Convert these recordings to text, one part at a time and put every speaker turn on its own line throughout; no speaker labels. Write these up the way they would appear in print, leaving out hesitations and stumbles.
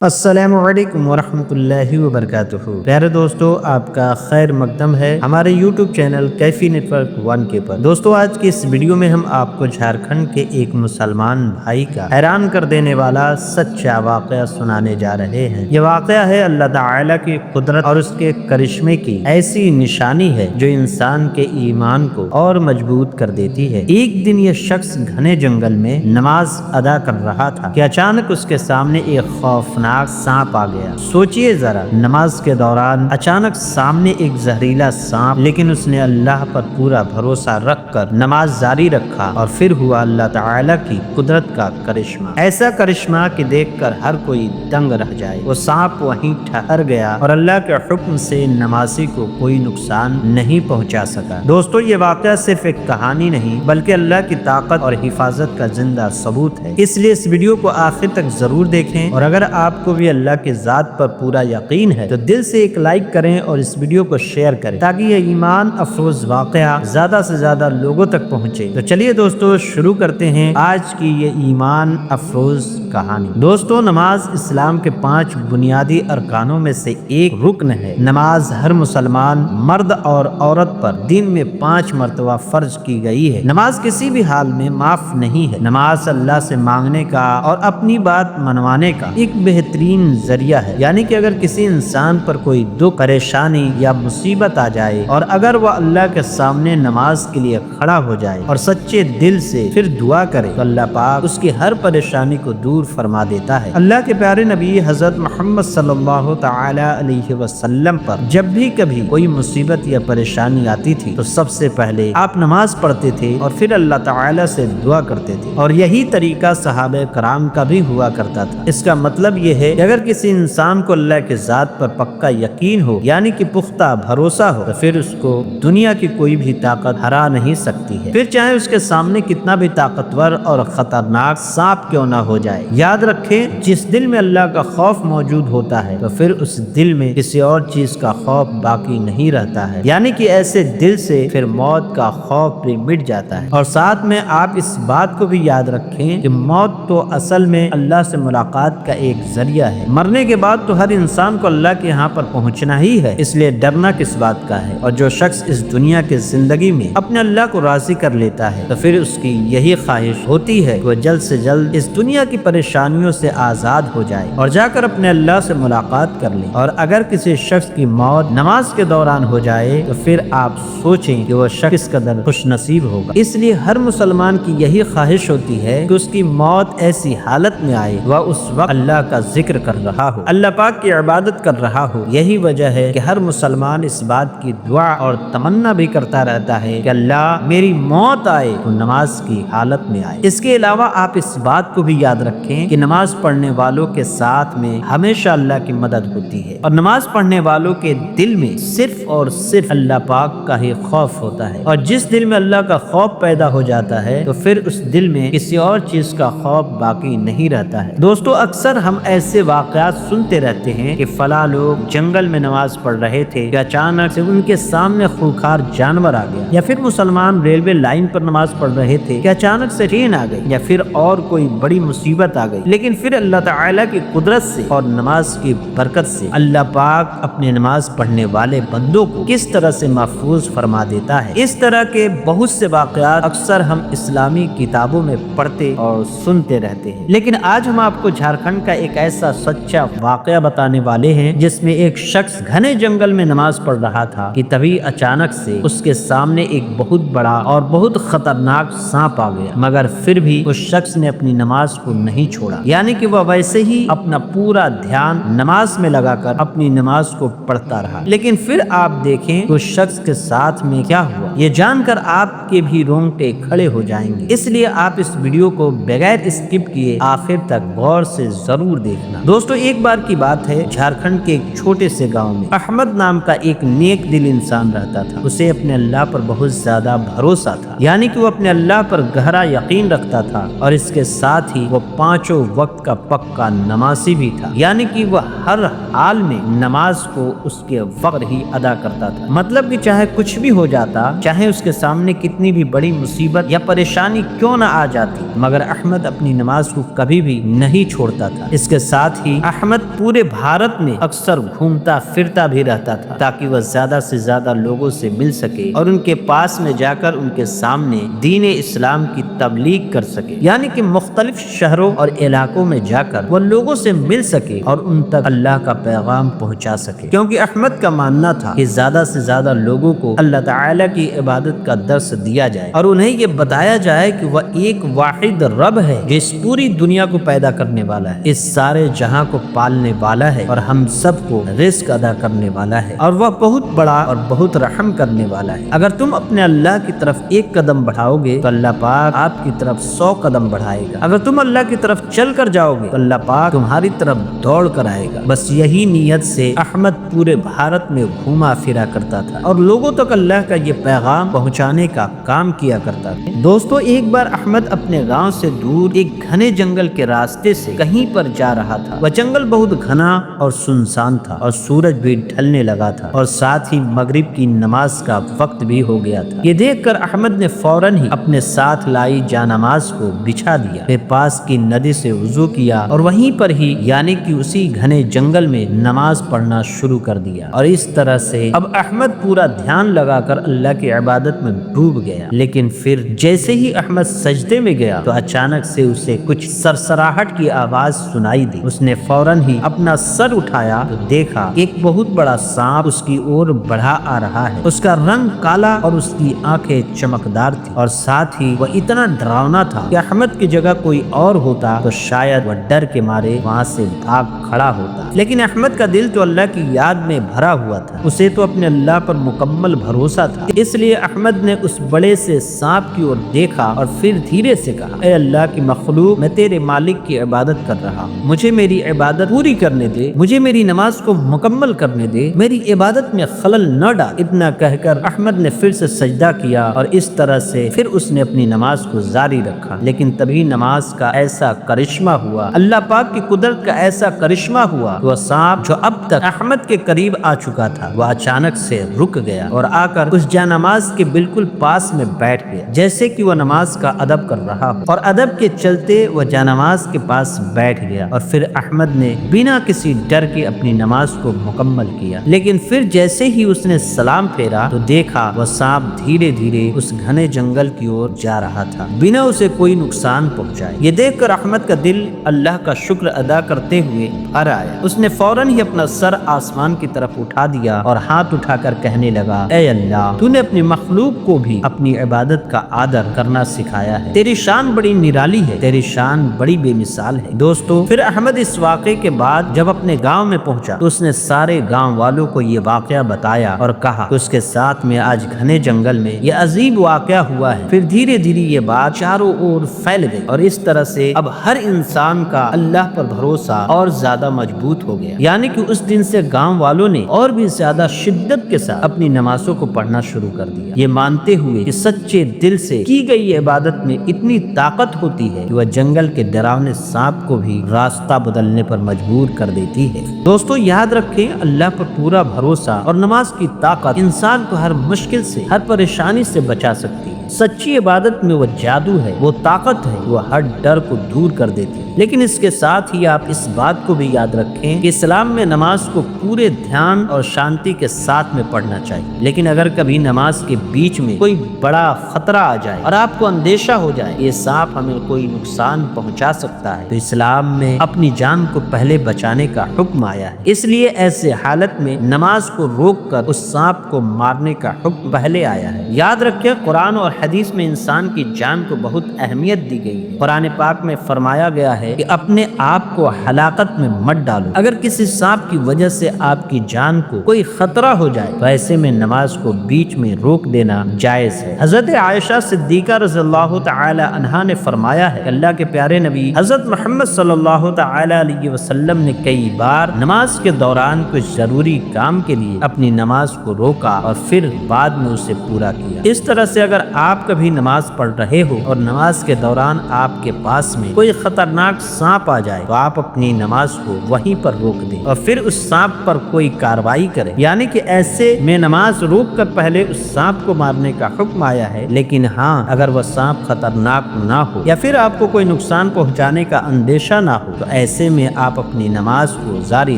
السلام علیکم ورحمۃ اللہ وبرکاتہ۔ پیارے دوستو، آپ کا خیر مقدم ہے ہمارے یوٹیوب چینل کیفی نیٹ ورک 1 کے پر۔ دوستو، آج کی اس ویڈیو میں ہم آپ کو جھارکھنڈ کے ایک مسلمان بھائی کا حیران کر دینے والا سچا واقعہ سنانے جا رہے ہیں۔ یہ واقعہ ہے اللہ تعالی کی قدرت اور اس کے کرشمے کی ایسی نشانی ہے جو انسان کے ایمان کو اور مضبوط کر دیتی ہے۔ ایک دن یہ شخص گھنے جنگل میں نماز ادا کر رہا تھا کہ اچانک اس کے سامنے ایک خوفناک سانپ آ گیا۔ سوچئے ذرا، نماز کے دوران اچانک سامنے ایک زہریلا سانپ، لیکن اس نے اللہ پر پورا بھروسہ رکھ کر نماز جاری رکھا اور پھر ہوا اللہ تعالی کی قدرت کا کرشمہ، ایسا کرشمہ کہ دیکھ کر ہر کوئی دنگ رہ جائے۔ وہ سانپ وہیں ٹھہر گیا اور اللہ کے حکم سے نمازی کو کوئی نقصان نہیں پہنچا سکا۔ دوستو، یہ واقعہ صرف ایک کہانی نہیں بلکہ اللہ کی طاقت اور حفاظت کا زندہ ثبوت ہے، اس لیے اس ویڈیو کو آخر تک ضرور دیکھیں، اور اگر آپ کو بھی اللہ کے ذات پر پورا یقین ہے تو دل سے ایک لائک کریں اور اس ویڈیو کو شیئر کریں تاکہ یہ ایمان افروز واقعہ زیادہ سے زیادہ لوگوں تک پہنچے۔ تو چلیے دوستو، شروع کرتے ہیں آج کی یہ ایمان افروز کہانی۔ دوستو، نماز اسلام کے 5 بنیادی ارکانوں میں سے ایک رکن ہے۔ نماز ہر مسلمان مرد اور عورت پر دن میں 5 مرتبہ فرض کی گئی ہے۔ نماز کسی بھی حال میں معاف نہیں ہے۔ نماز اللہ سے مانگنے کا اور اپنی بات منوانے کا ایک بہترین ذریعہ ہے، یعنی کہ اگر کسی انسان پر کوئی دکھ، پریشانی یا مصیبت آ جائے اور اگر وہ اللہ کے سامنے نماز کے لیے کھڑا ہو جائے اور سچے دل سے پھر دعا کرے تو اللہ پاک اس کی ہر پریشانی کو دور فرما دیتا ہے۔ اللہ کے پیارے نبی حضرت محمد صلی اللہ تعالی علیہ وسلم پر جب بھی کبھی کوئی مصیبت یا پریشانی آتی تھی تو سب سے پہلے آپ نماز پڑھتے تھے اور پھر اللہ تعالی سے دعا کرتے تھے، اور یہی طریقہ صحابہ کرام کا بھی ہوا کرتا تھا۔ اس کا مطلب یہ ہے کہ اگر کسی انسان کو اللہ کے ذات پر پکا یقین ہو، یعنی کہ پختہ بھروسہ ہو، تو پھر اس کو دنیا کی کوئی بھی طاقت ہرا نہیں سکتی ہے، پھر چاہے اس کے سامنے کتنا بھی طاقتور اور خطرناک سانپ کیوں نہ ہو جائے۔ یاد رکھیں، جس دل میں اللہ کا خوف موجود ہوتا ہے تو پھر اس دل میں کسی اور چیز کا خوف باقی نہیں رہتا ہے، یعنی کہ ایسے دل سے پھر موت کا خوف بھی مٹ جاتا ہے۔ اور ساتھ میں آپ اس بات کو بھی یاد رکھیں کہ موت تو اصل میں اللہ سے ملاقات کا ایک ذریعہ ہے۔ مرنے کے بعد تو ہر انسان کو اللہ کے یہاں پر پہنچنا ہی ہے، اس لیے ڈرنا کس بات کا ہے۔ اور جو شخص اس دنیا کے زندگی میں اپنے اللہ کو راضی کر لیتا ہے تو پھر اس کی یہی خواہش ہوتی ہے کہ وہ جلد سے جلد اس دنیا کی پریشانیوں سے آزاد ہو جائے اور جا کر اپنے اللہ سے ملاقات کر لے۔ اور اگر کسی شخص کی موت نماز کے دوران ہو جائے تو پھر آپ سوچیں کہ وہ شخص کس قدر خوش نصیب ہوگا۔ اس لیے ہر مسلمان کی یہی خواہش ہوتی ہے کہ اس کی موت ایسی حالت میں آئے وہ اس وقت اللہ کا ذکر کر رہا ہو، اللہ پاک کی عبادت کر رہا ہو۔ یہی وجہ ہے کہ ہر مسلمان اس بات کی دعا اور تمنا بھی کرتا رہتا ہے کہ اللہ میری موت آئے تو نماز کی حالت میں آئے۔ اس کے علاوہ آپ اس بات کو بھی یاد رکھیں کہ نماز پڑھنے والوں کے ساتھ میں ہمیشہ اللہ کی مدد ہوتی ہے، اور نماز پڑھنے والوں کے دل میں صرف اور صرف اللہ پاک کا ہی خوف ہوتا ہے، اور جس دل میں اللہ کا خوف پیدا ہو جاتا ہے تو پھر اس دل میں کسی اور چیز کا خوف باقی نہیں رہتا ہے۔ دوستو، اکثر ہم ایسے واقعات سنتے رہتے ہیں کہ فلاں لوگ جنگل میں نماز پڑھ رہے تھے کہ اچانک سے ان کے سامنے خونخوار جانور آ گیا، یا پھر مسلمان ریلوے لائن پر نماز پڑھ رہے تھے کہ اچانک سے ٹرین آ گئی، یا پھر اور کوئی بڑی مصیبت آ گئی، لیکن پھر اللہ تعالی کی قدرت سے اور نماز کی برکت سے اللہ پاک اپنے نماز پڑھنے والے بندوں کو کس طرح سے محفوظ فرما دیتا ہے۔ اس طرح کے بہت سے واقعات اکثر ہم اسلامی کتابوں میں پڑھتے اور سنتے رہتے ہیں، لیکن آج ہم آپ کو جھارکھنڈ کا ایک ایسا سچا واقعہ بتانے والے ہیں جس میں ایک شخص گھنے جنگل میں نماز پڑھ رہا تھا کہ تبھی اچانک سے اس کے سامنے ایک بہت بڑا اور بہت خطرناک سانپ آ گیا، مگر پھر بھی اس شخص نے اپنی نماز کو نہیں چھوڑا، یعنی کہ وہ ویسے ہی اپنا پورا دھیان نماز میں لگا کر اپنی نماز کو پڑھتا رہا۔ لیکن پھر آپ دیکھیں کہ اس شخص کے ساتھ میں کیا ہوا، یہ جان کر آپ کے بھی رونگٹے کھڑے ہو جائیں گے، اس لیے آپ اس ویڈیو کو بغیر اسکپ کیے آخر تک غور سے ضرور دیکھنا۔ دوستو، ایک بار کی بات ہے، جھارکھنڈ کے ایک چھوٹے سے گاؤں میں احمد نام کا ایک نیک دل انسان رہتا تھا۔ اسے اپنے اللہ پر بہت زیادہ بھروسہ تھا، یعنی کہ وہ اپنے اللہ پر گہرا یقین رکھتا تھا، اور اس کے ساتھ ہی وہ 5 وقت کا پکا نمازی بھی تھا، یعنی کہ وہ ہر حال میں نماز کو اس کے وقت ہی ادا کرتا تھا۔ مطلب کہ چاہے کچھ بھی ہو جاتا، چاہے اس کے سامنے کتنی بھی بڑی مصیبت یا پریشانی کیوں نہ آ جاتی، مگر احمد اپنی نماز کو کبھی بھی نہیں چھوڑتا تھا۔ اس کے ساتھ ہی احمد پورے بھارت میں اکثر گھومتا پھرتا بھی رہتا تھا تاکہ وہ زیادہ سے زیادہ لوگوں سے مل سکے اور ان کے پاس میں جا کر ان کے سامنے دین اسلام کی تبلیغ کر سکے، یعنی کہ مختلف شہروں اور علاقوں میں جا کر وہ لوگوں سے مل سکے اور ان تک اللہ کا پیغام پہنچا سکے، کیونکہ احمد کا ماننا تھا کہ زیادہ سے زیادہ لوگوں کو اللہ تعالی کی عبادت کا درس دیا جائے اور انہیں یہ بتایا جائے کہ وہ ایک واحد رب ہے جو اس پوری دنیا کو پیدا کرنے والا ہے، اس سارے جہاں کو پالنے والا ہے اور ہم سب کو رزق ادا کرنے والا ہے، اور وہ بہت بڑا اور بہت رحم کرنے والا ہے۔ اگر تم اپنے اللہ کی طرف ایک قدم بڑھاؤ گے تو اللہ پاک آپ کی طرف 100 قدم بڑھائے گا، اگر تم اللہ کی طرف چل کر جاؤ گے تو اللہ پاک تمہاری طرف دوڑ کر آئے گا۔ بس یہی نیت سے احمد پورے بھارت میں گھوما پھرا کرتا تھا اور لوگوں تک اللہ کا یہ پیغام پہنچانے کا کام کیا کرتا تھا۔ دوستو، ایک بار احمد اپنے گاؤں سے دور ایک گھنے جنگل کے راستے سے کہیں پر جا رہا تھا۔ وہ جنگل بہت گھنا اور سنسان تھا اور سورج بھی ڈھلنے لگا تھا اور ساتھ ہی مغرب کی نماز کا وقت بھی ہو گیا تھا۔ یہ دیکھ کر احمد نے فوراً ہی اپنے ساتھ لائی جانماز کو بچھا دیا، پھر پاس کی ندی سے وضو کیا اور وہیں پر ہی یعنی کہ اسی گھنے جنگل میں نماز پڑھنا شروع کر دیا، اور اس طرح سے اب احمد پورا دھیان لگا کر اللہ کی عبادت میں ڈوب گیا۔ لیکن پھر جیسے ہی احمد سجدے میں گیا تو اچانک سے اسے کچھ سرسراہٹ کی آواز سنائی دی۔ اس نے فوراً ہی اپنا سر اٹھایا تو دیکھا کہ ایک بہت بڑا سانپ اس کی اور بڑھا آ رہا ہے۔ اس کا رنگ کالا اور اس کی آنکھیں چمکدار تھی، اور ساتھ ہی وہ اتنا ڈراؤنا تھا کہ احمد کی جگہ کوئی اور ہوتا تو شاید وہ ڈر کے مارے وہاں سے بھاگ کھڑا ہوتا، لیکن احمد کا دل تو اللہ کی یاد میں بھرا ہوا تھا، اسے تو اپنے اللہ پر مکمل بھروسہ تھا۔ اس لیے احمد نے اس بڑے سے سانپ کی اور دیکھا اور پھر دھیرے سے کہا، اے اللہ کی مخلوق، میں تیرے مالک کی عبادت کر رہا ہوں، مجھے میری عبادت پوری کرنے دے، مجھے میری نماز کو مکمل کرنے دے، میری عبادت میں خلل نہ ڈال۔ اتنا کہہ کر احمد نے پھر سے سجدہ کیا اور اس طرح سے پھر اس نے اپنی نماز کو جاری رکھا۔ لیکن تبھی نماز کا ایسا کرشمہ ہوا، اللہ پاک کی قدرت کا ایسا کرشمہ ہوا، وہ سانپ جو اب تک احمد کے قریب آ چکا تھا وہ اچانک سے رک گیا اور آ کر اس جانماز کے بالکل پاس میں بیٹھ گیا، جیسے کہ وہ نماز کا ادب کر رہا ہو، اور ادب کے چلتے وہ جانماز کے پاس بیٹھ گیا، اور پھر احمد نے بنا کسی ڈر کے اپنی نماز کو مکمل کیا۔ لیکن پھر جیسے ہی اس نے سلام پھیرا تو دیکھا وہ سانپ دھیرے دھیرے اس گھنے جنگل کی اور جا رہا تھا بنا اسے کوئی نقصان پہنچائے۔ یہ دیکھ کر احمد کا دل اللہ کا شکر ادا کرتے ہوئے بھر آیا۔ اس نے فوراً ہی اپنا سر آسمان کی طرف اٹھا دیا اور ہاتھ اٹھا کر کہنے لگا، اے اللہ، تو نے اپنی مخلوق کو بھی اپنی عبادت کا آدر کرنا سکھایا ہے، تیری شان بڑی نرالی ہے، تیری شان بڑی بے مثال ہے۔ دوستو، پھر احمد اس واقعے کے بعد جب اپنے گاؤں میں پہنچا تو اس نے سارے گاؤں والوں کو یہ واقعہ بتایا اور کہا کہ اس کے ساتھ میں آج گھنے جنگل میں یہ عجیب واقعہ ہوا ہے۔ پھر دھیرے دھیرے یہ بات چاروں اور پھیل گئی اور اس طرح سے اب ہر انسان کا اللہ پر بھروسہ اور زیادہ مضبوط ہو گیا، یعنی کہ اس دن سے گاؤں والوں نے اور بھی زیادہ شدت کے ساتھ اپنی نمازوں کو پڑھنا شروع کر دیا، یہ مانتے ہوئے کہ سچے دل سے کی گئی عبادت میں اتنی طاقت ہوتی ہے کہ وہ جنگل کے ڈراونے سانپ کو بھی راستہ بدلنے پر مجبور کر دیتی ہے۔ دوستو، یاد رکھیں، اللہ پر پورا بھروسہ اور نماز کی طاقت انسان کو ہر مشکل سے، ہر پریشانی سے بچا سکتی ہے۔ سچی عبادت میں وہ جادو ہے، وہ طاقت ہے، وہ ہر ڈر کو دور کر دیتی ہے۔ لیکن اس کے ساتھ ہی آپ اس بات کو بھی یاد رکھیں کہ اسلام میں نماز کو پورے دھیان اور شانتی کے ساتھ میں پڑھنا چاہیے، لیکن اگر کبھی نماز کے بیچ میں کوئی بڑا خطرہ آ جائے اور آپ کو اندیشہ ہو جائے یہ سانپ ہمیں کوئی نقصان پہنچا سکتا ہے، تو اسلام میں اپنی جان کو پہلے بچانے کا حکم آیا ہے۔ اس لیے ایسے حالت میں نماز کو روک کر اس سانپ کو مارنے کا حکم پہلے آیا ہے۔ یاد رکھیں، قرآن اور حدیث میں انسان کی جان کو بہت اہمیت دی گئی ہے۔ قرآن پاک میں فرمایا گیا ہے کہ اپنے آپ کو ہلاکت میں مت ڈالو۔ اگر کسی سانپ کی وجہ سے آپ کی جان کو کوئی خطرہ ہو جائے تو ایسے میں نماز کو بیچ میں روک دینا جائز ہے۔ حضرت عائشہ صدیقہ رضی اللہ تعالی عنہا نے فرمایا ہے کہ اللہ کے پیارے نبی حضرت محمد صلی اللہ تعالی علیہ وسلم نے کئی بار نماز کے دوران کچھ ضروری کام کے لیے اپنی نماز کو روکا اور پھر بعد میں اسے پورا کیا۔ اس طرح سے اگر آپ کبھی نماز پڑھ رہے ہو اور نماز کے دوران آپ کے پاس میں کوئی خطرناک سانپ آ جائے تو آپ اپنی نماز کو وہیں پر روک دیں اور پھر اس سانپ پر کوئی کارروائی کریں، یعنی کہ ایسے میں نماز روک کر پہلے اس سانپ کو مارنے کا حکم آیا ہے، لیکن ہاں اگر وہ سانپ خطرناک نہ ہو یا پھر آپ کو کوئی نقصان پہنچانے کا اندیشہ نہ ہو تو ایسے میں آپ اپنی نماز کو جاری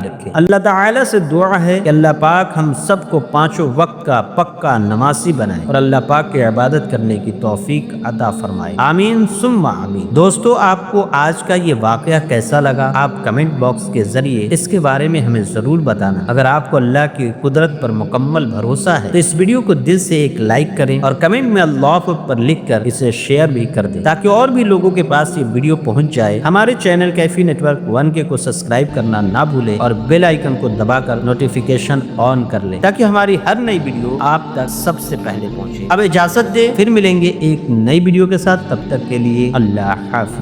رکھیں۔ اللہ تعالی سے دعا ہے کہ اللہ پاک ہم سب کو پانچوں وقت کا پکا نمازی بنائے اور اللہ پاک کی عبادت کرنے کی توفیق عطا فرمائے، آمین ثم آمین۔ دوستو آپ کو آج کا یہ واقعہ کیسا لگا؟ آپ کمنٹ باکس کے ذریعے اس کے بارے میں ہمیں ضرور بتانا۔ اگر آپ کو اللہ کی قدرت پر مکمل بھروسہ ہے تو اس ویڈیو کو دل سے ایک لائک کریں اور کمنٹ میں اللہ پر لکھ کر اسے شیئر بھی کر دیں تاکہ اور بھی لوگوں کے پاس یہ ویڈیو پہنچ جائے۔ ہمارے چینل کیفی نیٹ ورک 1 کو سبسکرائب کرنا نہ بھولیں اور بیل آئیکن کو دبا کر نوٹیفیکیشن آن کر لیں تاکہ ہماری ہر نئی ویڈیو آپ تک سب سے پہلے پہنچے۔ اب اجازت دیں، پھر ملیں گے ایک نئی ویڈیو کے ساتھ، تب تک کے لیے اللہ حافظ۔